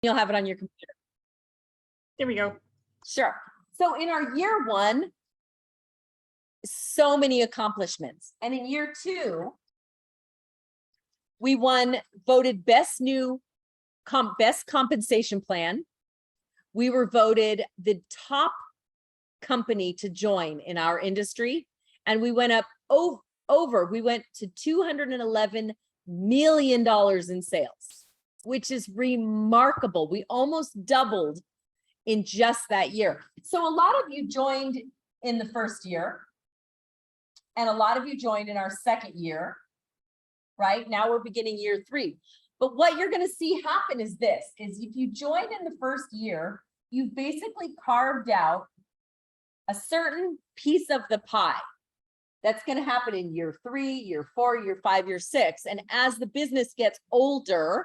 You'll have it on your computer. There we go. Sure. So in our year one, so many accomplishments. And in year two, we voted best compensation plan. We were voted the top company to join in our industry. And we went up we went to $211 million in sales, which is remarkable. We almost doubled in just that year. So a lot of you joined in the first year, and a lot of you joined in our second year, right? Now we're beginning year three. But what you're going to see happen is this, is if you joined in the first year, you've basically carved out a certain piece of the pie. That's going to happen in year 3, year 4, year 5, year 6. And as the business gets older,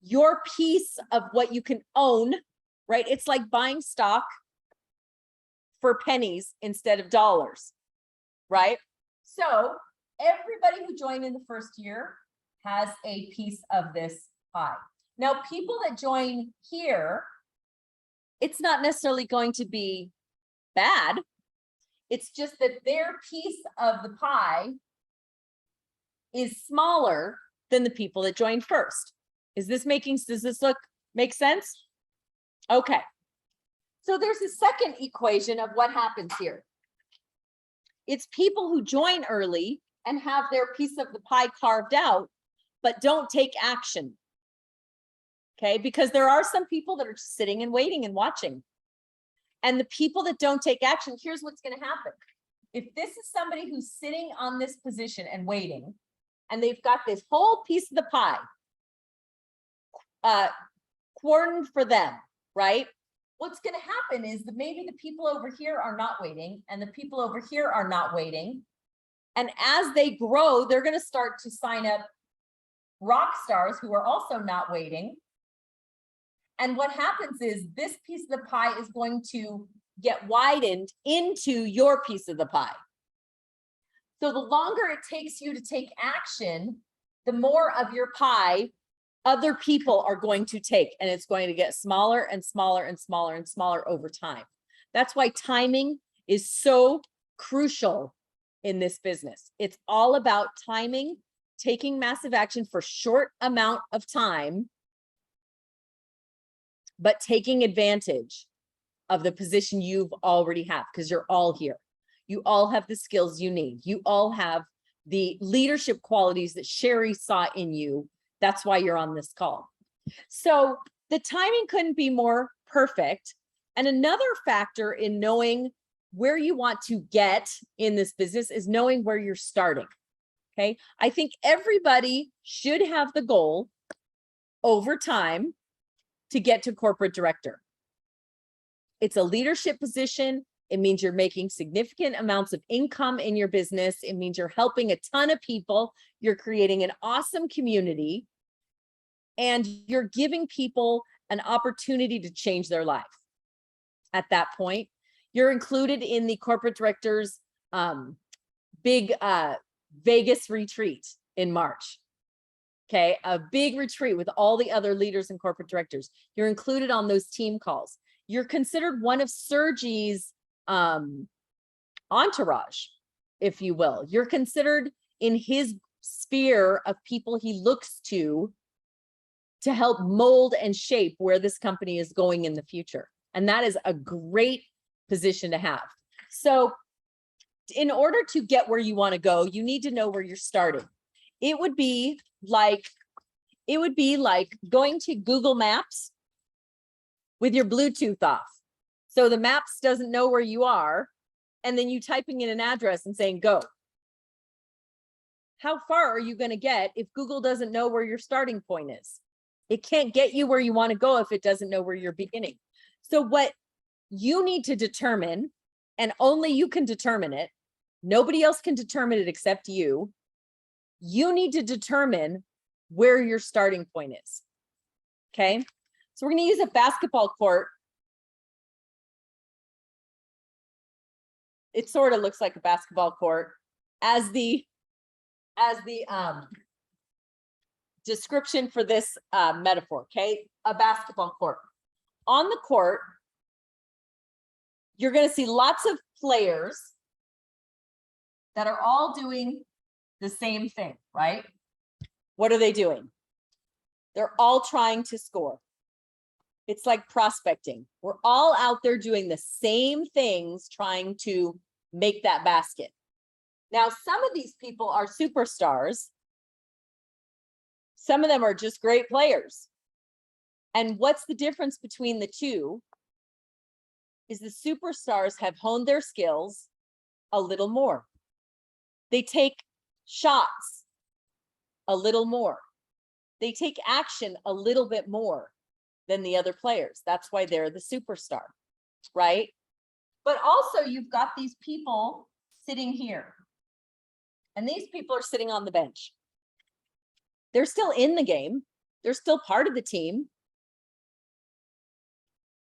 your piece of what you can own, right? It's like buying stock for pennies instead of dollars, right? So everybody who joined in the first year has a piece of this pie. Now, people that join here, it's not necessarily going to be bad. It's just that their piece of the pie is smaller than the people that joined first. Does this make sense? Okay. So there's a second equation of what happens here. It's people who join early and have their piece of the pie carved out, but don't take action. Okay, because there are some people that are sitting and waiting and watching. And the people that don't take action, here's what's going to happen. If this is somebody who's sitting on this position and waiting, and they've got this whole piece of the pie cordoned for them, right? What's going to happen is that maybe the people over here are not waiting, and the people over here are not waiting. And as they grow, they're going to start to sign up rock stars who are also not waiting. And what happens is this piece of the pie is going to get widened into your piece of the pie. So the longer it takes you to take action, the more of your pie other people are going to take, and it's going to get smaller and smaller and smaller and smaller over time. That's why timing is so crucial in this business. It's all about timing, taking massive action for short amount of time, but taking advantage of the position you've already have, because you're all here. You all have the skills you need. You all have the leadership qualities that Sherry saw in you. That's why you're on this call. So the timing couldn't be more perfect. And another factor in knowing where you want to get in this business is knowing where you're starting. Okay. I think everybody should have the goal over time to get to corporate director. It's a leadership position. It means you're making significant amounts of income in your business. It means you're helping a ton of people. You're creating an awesome community, and you're giving people an opportunity to change their life. At that point, you're included in the corporate director's big Vegas retreat in March. Okay, a big retreat with all the other leaders and corporate directors. You're included on those team calls. You're considered one of Sergi's entourage, if you will. You're considered in his sphere of people he looks to help mold and shape where this company is going in the future. And that is a great position to have. So in order to get where you want to go, you need to know where you're starting. It would be like going to Google Maps with your Bluetooth off. So the maps doesn't know where you are, and then you typing in an address and saying, go. How far are you going to get if Google doesn't know where your starting point is? It can't get you where you want to go if it doesn't know where you're beginning. So what you need to determine, and only you can determine it, nobody else can determine it except you. You need to determine where your starting point is. Okay. So we're going to use a basketball court. It sort of looks like a basketball court as the description for this metaphor. Okay. a basketball court. On the court, you're going to see lots of players that are all doing the same thing, right? What are they doing? They're all trying to score. It's like prospecting. We're all out there doing the same things, trying to make that basket. Now, some of these people are superstars. Some of them are just great players. And what's the difference between the two is the superstars have honed their skills a little more. They take shots a little more. They take action a little bit more than the other players. That's why they're the superstar, right? But also you've got these people sitting here. And these people are sitting on the bench. They're still in the game. They're still part of the team.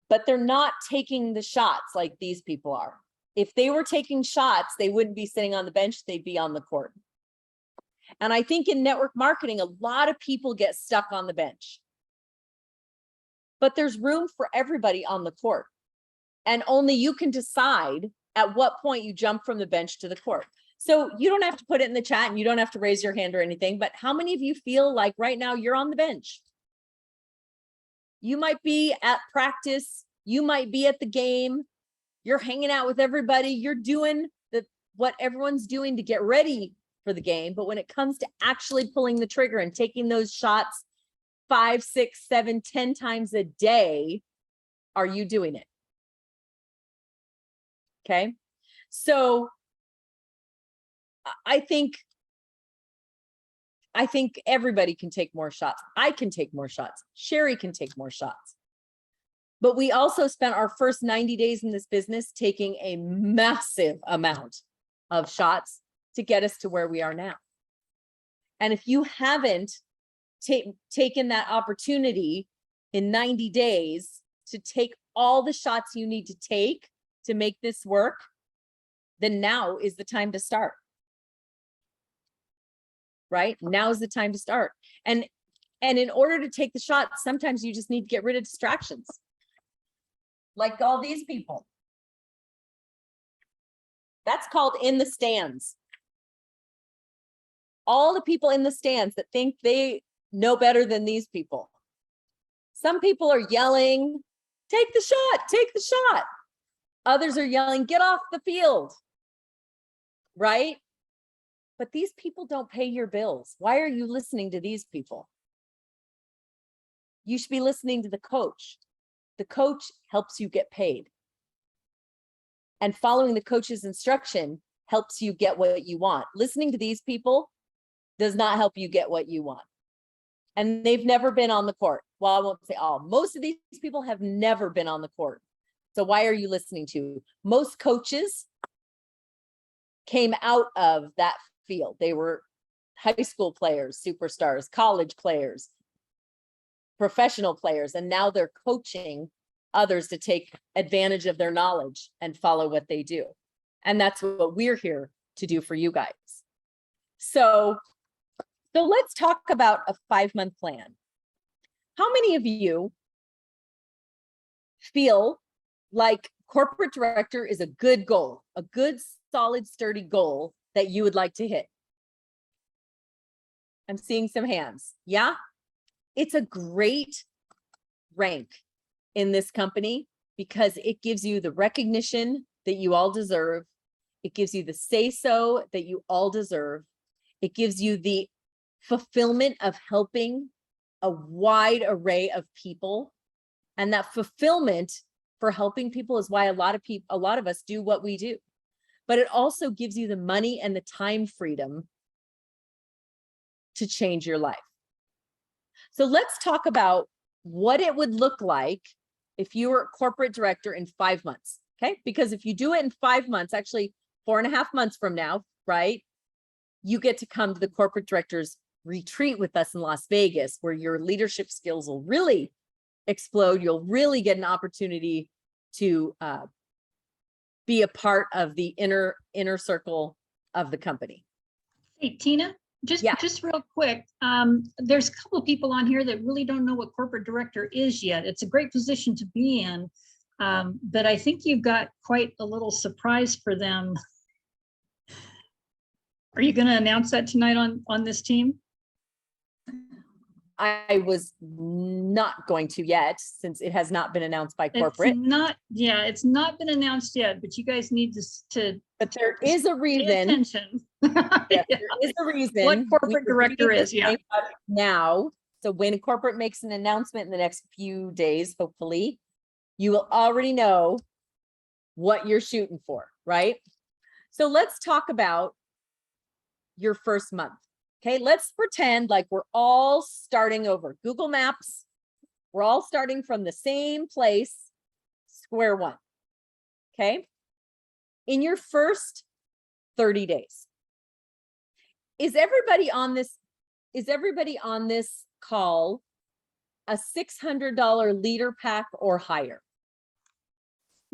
But they're not taking the shots like these people are. If they were taking shots, they wouldn't be sitting on the bench, they'd be on the court. And I think in network marketing, a lot of people get stuck on the bench. But there's room for everybody on the court. And only you can decide at what point you jump from the bench to the court. So you don't have to put it in the chat and you don't have to raise your hand or anything, but how many of you feel like right now you're on the bench? You might be at practice, you might be at the game, you're hanging out with everybody, you're doing what everyone's doing to get ready for the game. But when it comes to actually pulling the trigger and taking those shots 5, 6, 7, 10 times a day, are you doing it? Okay. So I think everybody can take more shots. I can take more shots. Sherry can take more shots. But we also spent our first 90 days in this business taking a massive amount of shots to get us to where we are now. And if you haven't taken that opportunity in 90 days to take all the shots you need to take to make this work, then now is the time to start. Right? Now is the time to start. And in order to take the shot, sometimes you just need to get rid of distractions. Like all these people. That's called in the stands. All the people in the stands that think they know better than these people. Some people are yelling, take the shot, take the shot. Others are yelling, get off the field. Right? But these people don't pay your bills. Why are you listening to these people? You should be listening to the coach. The coach helps you get paid. And following the coach's instruction helps you get what you want. Listening to these people does not help you get what you want. And they've never been on the court. Well, I won't say all. Most of these people have never been on the court. So why are you listening to? Most coaches came out of that field. They were high school players, superstars, college players, professional players, and now they're coaching others to take advantage of their knowledge and follow what they do. And that's what we're here to do for you guys. So let's talk about a 5-month plan. How many of you feel like corporate director is a good goal, a good, solid, sturdy goal that you would like to hit? I'm seeing some hands. Yeah, it's a great rank in this company because it gives you the recognition that you all deserve. It gives you the say-so that you all deserve. It gives you the fulfillment of helping a wide array of people. And that fulfillment for helping people is why a lot of us do what we do. But it also gives you the money and the time freedom to change your life. So let's talk about what it would look like if you were a corporate director in 5 months, okay? Because if you do it in 5 months, actually 4.5 months from now, right? You get to come to the corporate directors retreat with us in Las Vegas, where your leadership skills will really explode. You'll really get an opportunity to be a part of the inner circle of the company. Hey, Tina, Yeah. just real quick. There's a couple of people on here that really don't know what corporate director is yet. It's a great position to be in. But I think you've got quite a little surprise for them. Are you going to announce that tonight on this team? I was not going to yet, since it has not been announced by corporate. It's not been announced yet, but you guys need to But there is a pay reason. attention. Yeah, there is a reason. What We corporate were director doing is, this thing up now. So when corporate makes an announcement in the next few days, hopefully, you will already know what you're shooting for, right? So let's talk about your first month. Okay, let's pretend like we're all starting over. Google Maps, we're all starting from the same place, square one. Okay, in your first 30 days. Is everybody on this call a $600 leader pack or higher?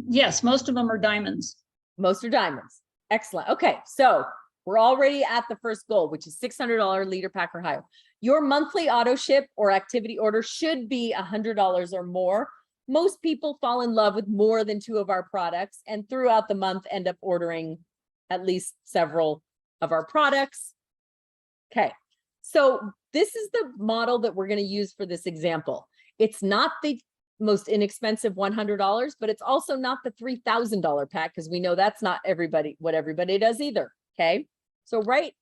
Yes, most of them are diamonds. Most are diamonds. Excellent. Okay, so we're already at the first goal, which is $600 leader pack or higher. Your monthly auto ship or activity order should be $100 or more. Most people fall in love with more than 2 of our products, and throughout the month end up ordering at least several of our products. Okay, so this is the model that we're going to use for this example. It's not the most inexpensive $100, but it's also not the $3,000 pack, because we know that's not what everybody does either. Okay, so right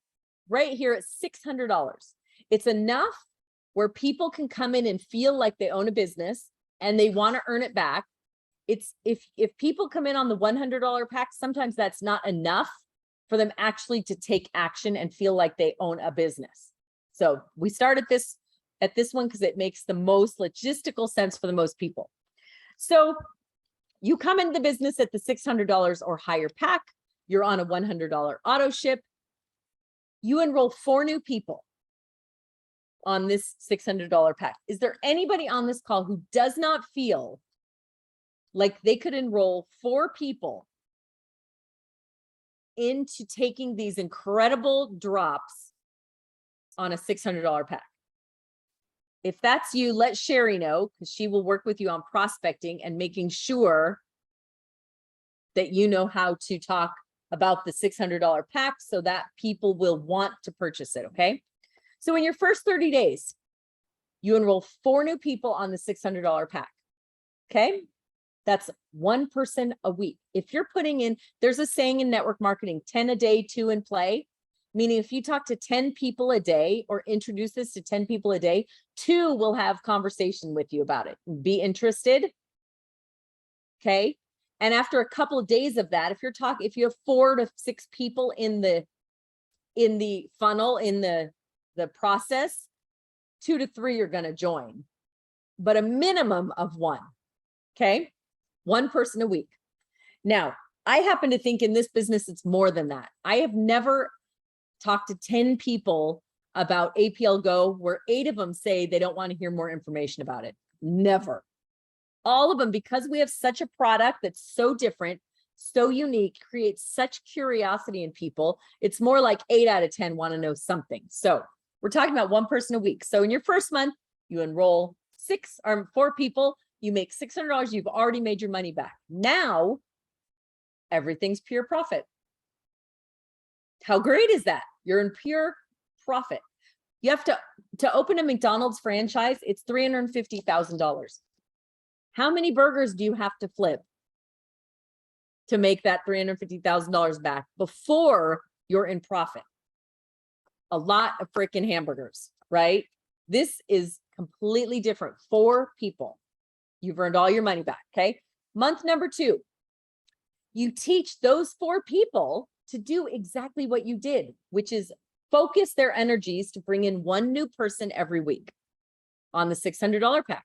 here at $600, it's enough where people can come in and feel like they own a business and they want to earn it back. It's if people come in on the $100 pack, sometimes that's not enough for them actually to take action and feel like they own a business. So we start at this one because it makes the most logistical sense for the most people. So you come into the business at the $600 or higher pack. You're on a $100 auto ship. You enroll 4 new people on this $600 pack. Is there anybody on this call who does not feel like they could enroll 4 people into taking these incredible drops on a $600 pack? If that's you, let Sherry know, because she will work with you on prospecting and making sure that you know how to talk about the $600 pack so that people will want to purchase it. Okay, so in your first 30 days, you enroll 4 new people on the $600 pack. Okay, that's 1 person a week. If you're putting in, there's a saying in network marketing, 10 a day, 2 in play. Meaning if you talk to 10 people a day or introduce this to 10 people a day, 2 will have conversation with you about it. Be interested. Okay. And after a couple of days of that, if you have 4 to 6 people in the funnel, in the process, 2 to 3 are going to join, but a minimum of 1. Okay. 1 person a week. Now, I happen to think in this business, it's more than that. I have never talked to 10 people about APLGO where 8 of them say they don't want to hear more information about it. Never. All of them, because we have such a product that's so different, so unique, creates such curiosity in people. It's more like 8 out of 10 want to know something. So we're talking about 1 person a week. So in your first month, you enroll 6 or 4 people, you make $600, you've already made your money back. Now, everything's pure profit. How great is that? You're in pure profit. You have to open a McDonald's franchise, it's $350,000. How many burgers do you have to flip to make that $350,000 back before you're in profit? A lot of freaking hamburgers, right? This is completely different. 4 people. You've earned all your money back, okay? Month number 2, you teach those 4 people to do exactly what you did, which is focus their energies to bring in 1 new person every week on the $600 pack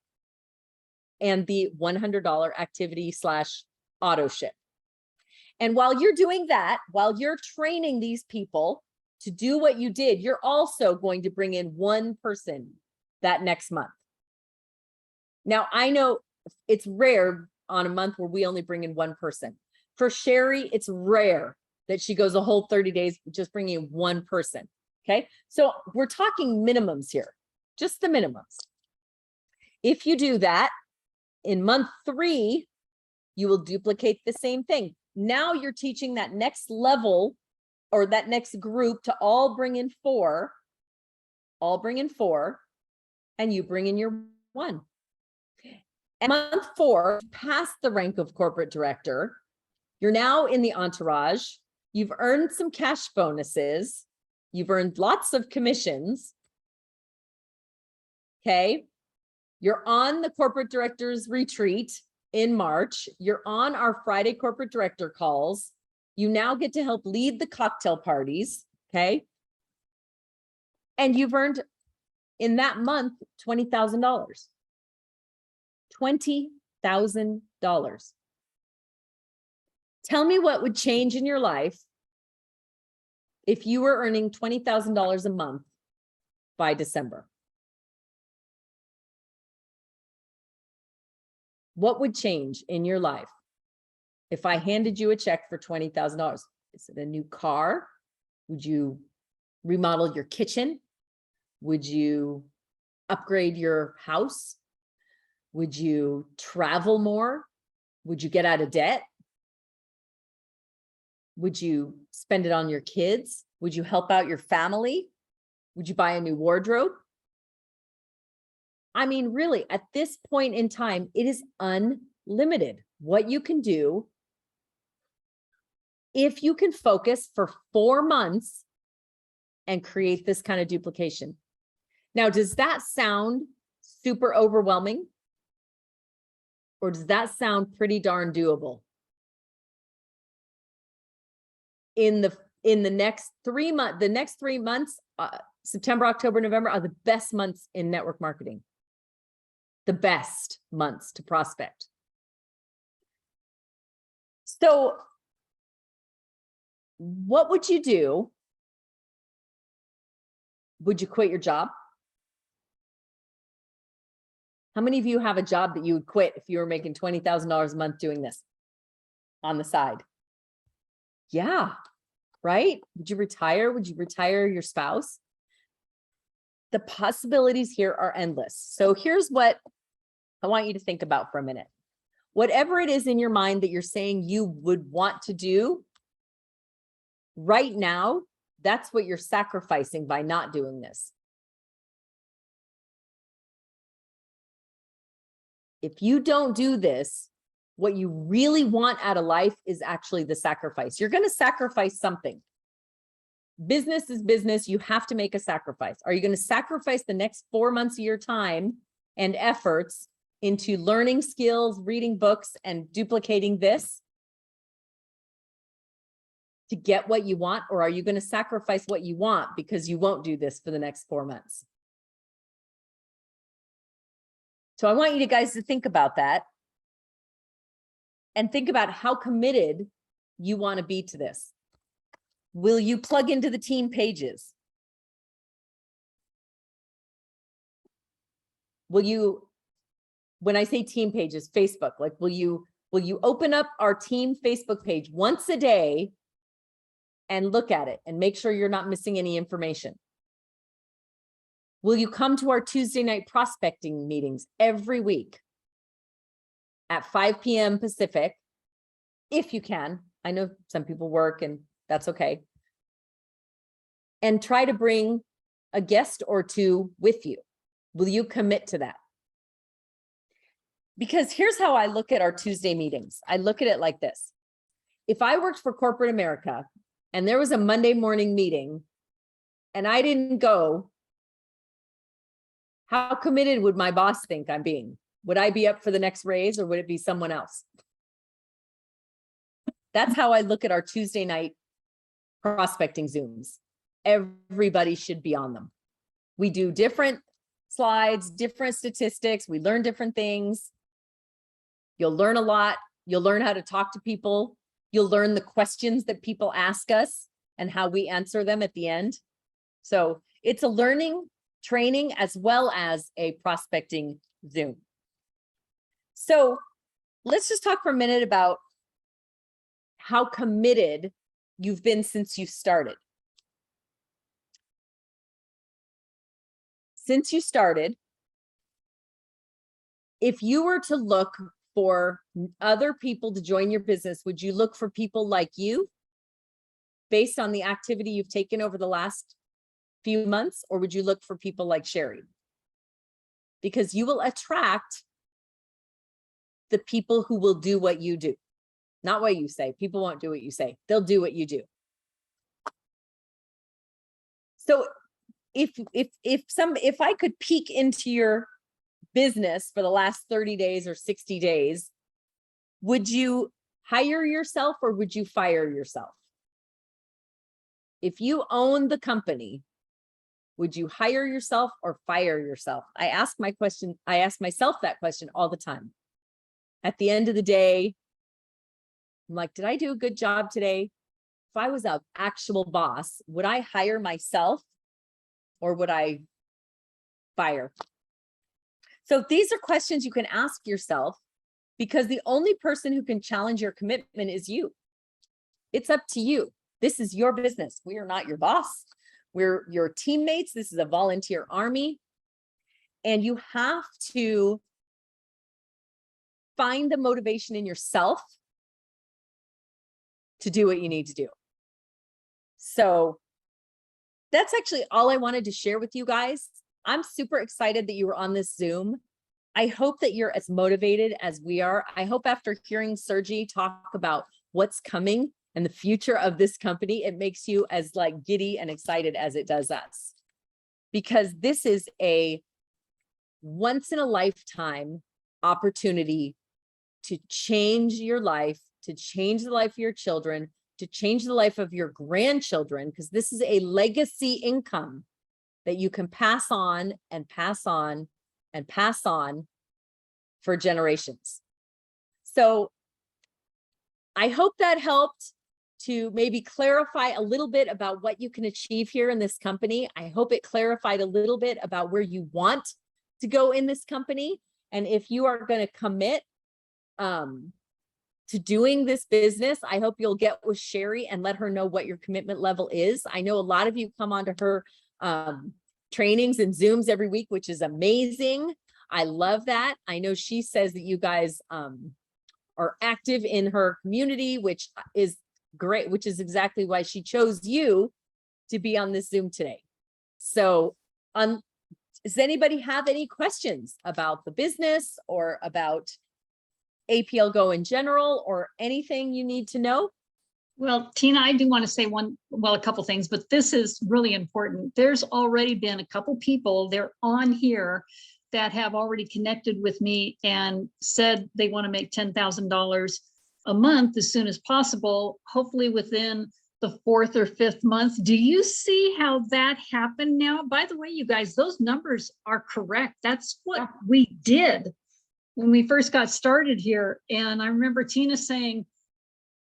and the $100 activity / auto ship. And while you're doing that, while you're training these people to do what you did, you're also going to bring in 1 person that next month. Now, I know it's rare on a month where we only bring in 1 person. For Sherry, it's rare that she goes a whole 30 days just bringing in 1 person. Okay, so we're talking minimums here, just the minimums. If you do that, in month 3, you will duplicate the same thing. Now you're teaching that next level or that next group to all bring in 4, and you bring in your 1. And month 4, past the rank of corporate director, you're now in the entourage. You've earned some cash bonuses. You've earned lots of commissions. Okay. You're on the corporate director's retreat in March. You're on our Friday corporate director calls. You now get to help lead the cocktail parties. Okay. And you've earned in that month $20,000. $20,000. Tell me what would change in your life if you were earning $20,000 a month by December. What would change in your life if I handed you a check for $20,000? Is it a new car? Would you remodel your kitchen? Would you upgrade your house? Would you travel more? Would you get out of debt? Would you spend it on your kids? Would you help out your family? Would you buy a new wardrobe? I mean, really, at this point in time, it is unlimited what you can do if you can focus for 4 months and create this kind of duplication. Now, does that sound super overwhelming? Or does that sound pretty darn doable? In the next 3 months, September, October, November are the best months in network marketing. The best months to prospect. So what would you do? Would you quit your job? How many of you have a job that you would quit if you were making $20,000 a month doing this on the side? Yeah, right? Would you retire? Would you retire your spouse? The possibilities here are endless. So here's what I want you to think about for a minute. Whatever it is in your mind that you're saying you would want to do right now, that's what you're sacrificing by not doing this. If you don't do this, what you really want out of life is actually the sacrifice. You're going to sacrifice something. Business is business. You have to make a sacrifice. Are you going to sacrifice the next 4 months of your time and efforts into learning skills, reading books, and duplicating this to get what you want? Or are you going to sacrifice what you want because you won't do this for the next 4 months? So I want you guys to think about that and think about how committed you want to be to this. Will you plug into the team pages? Will you, when I say team pages, Facebook, like will you open up our team Facebook page once a day and look at it and make sure you're not missing any information? Will you come to our Tuesday night prospecting meetings every week at 5 p.m. Pacific, if you can? I know some people work and that's okay. And try to bring a guest or 2 with you. Will you commit to that? Because here's how I look at our Tuesday meetings. I look at it like this. If I worked for corporate America and there was a Monday morning meeting and I didn't go, how committed would my boss think I'm being? Would I be up for the next raise or would it be someone else? That's how I look at our Tuesday night prospecting Zooms. Everybody should be on them. We do different slides, different statistics. We learn different things. You'll learn a lot. You'll learn how to talk to people. You'll learn the questions that people ask us and how we answer them at the end. So it's a learning training as well as a prospecting Zoom. So let's just talk for a minute about how committed you've been since you started. since you started, if you were to look for other people to join your business, would you look for people like you based on the activity you've taken over the last few months, or would you look for people like Sherry? Because you will attract the people who will do what you do, not what you say. People won't do what you say. They'll do what you do. So if I could peek into your business for the last 30 days or 60 days, would you hire yourself or would you fire yourself? If you own the company, would you hire yourself or fire yourself? I ask myself that question all the time. At the end of the day, I'm like, did I do a good job today? If I was an actual boss, would I hire myself or would I fire? So these are questions you can ask yourself, because the only person who can challenge your commitment is you. It's up to you. This is your business. We are not your boss. We're your teammates. This is a volunteer army. And you have to find the motivation in yourself to do what you need to do. So that's actually all I wanted to share with you guys. I'm super excited that you were on this Zoom. I hope that you're as motivated as we are. I hope after hearing Sergi talk about what's coming and the future of this company, it makes you as like giddy and excited as it does us. Because this is a once in a lifetime opportunity to change your life, to change the life of your children, to change the life of your grandchildren, because this is a legacy income that you can pass on and pass on and pass on for generations. So I hope that helped to maybe clarify a little bit about what you can achieve here in this company. I hope it clarified a little bit about where you want to go in this company. And if you are going to commit to doing this business, I hope you'll get with Sherry and let her know what your commitment level is. I know a lot of you come onto her trainings and Zooms every week, which is amazing. I love that. I know she says that you guys are active in her community, which is great, which is exactly why she chose you to be on this Zoom today. So does anybody have any questions about the business or about APLGO in general, or anything you need to know? Well, Tina, I do want to say a couple things, but this is really important. There's already been a couple people, they're on here, that have already connected with me and said they want to make $10,000 a month as soon as possible, hopefully within the 4th or 5th month. Do you see how that happened now? By the way, you guys, those numbers are correct. That's what we did when we first got started here. And I remember Tina saying,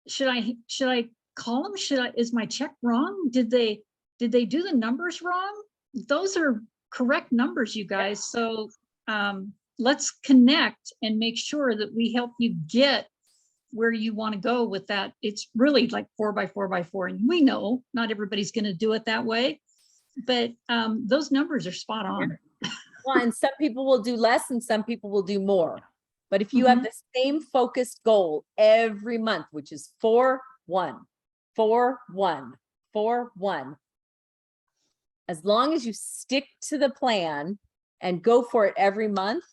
should I call them? Is my check wrong? Did they do the numbers wrong? Those are correct numbers, you guys. So let's connect and make sure that we help you get where you want to go with that. It's really like 4x4x4. And we know not everybody's going to do it that way, but those numbers are spot on. Well, and some people will do less and some people will do more. But if you have the same focused goal every month, which is 4-1, 4-1, 4-1, as long as you stick to the plan and go for it every month,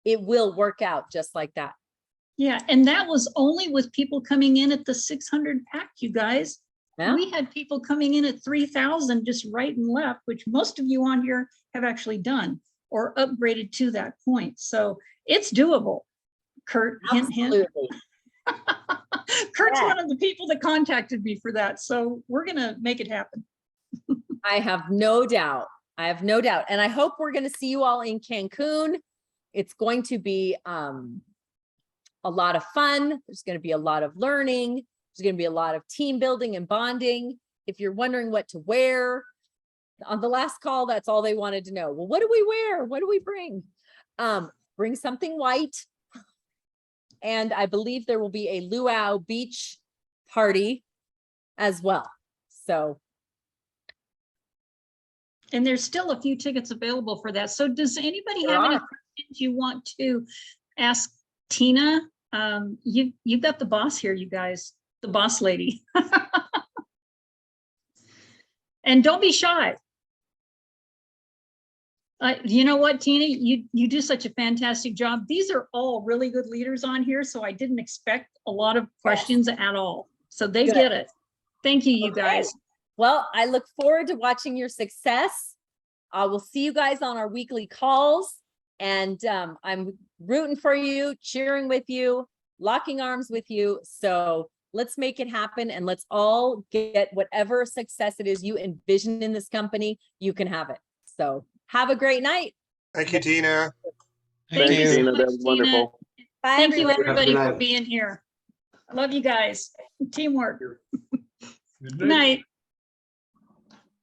it will work out just like that. Yeah, and that was only with people coming in at the 600 pack, you guys. Yeah. We had people coming in at 3,000 just right and left, which most of you on here have actually done or upgraded to that point. So it's doable. Kurt, hint, hint. Kurt's one of the people that contacted me for that. So we're going to make it happen. I have no doubt. I have no doubt. And I hope we're going to see you all in Cancun. It's going to be a lot of fun. There's going to be a lot of learning. There's going to be a lot of team building and bonding. If you're wondering what to wear, on the last call, that's all they wanted to know. Well, what do we wear? What do we bring? Bring something white. And I believe there will be a luau beach party as well. So And there's still a few tickets available for that. So does anybody There have any are. questions you want to ask Tina? You've got the boss here, you guys, the boss lady. And don't be shy. You know what, Tina, you do such a fantastic job. These are all really good leaders on here, so I didn't expect a lot of questions at all. So they Good. get it. Thank you, you Okay. guys. Well, I look forward to watching your success. We'll see you guys on our weekly calls. And I'm rooting for you, cheering with you, locking arms with you. So let's make it happen and let's all get whatever success it is you envision in this company, you can have it. So have a great night. Thank you, Tina. Thank you so Tina, much, that was wonderful. Bye, Thank you, everyone. everybody, Good for night. being here. I love you guys. Teamwork. Good Good night.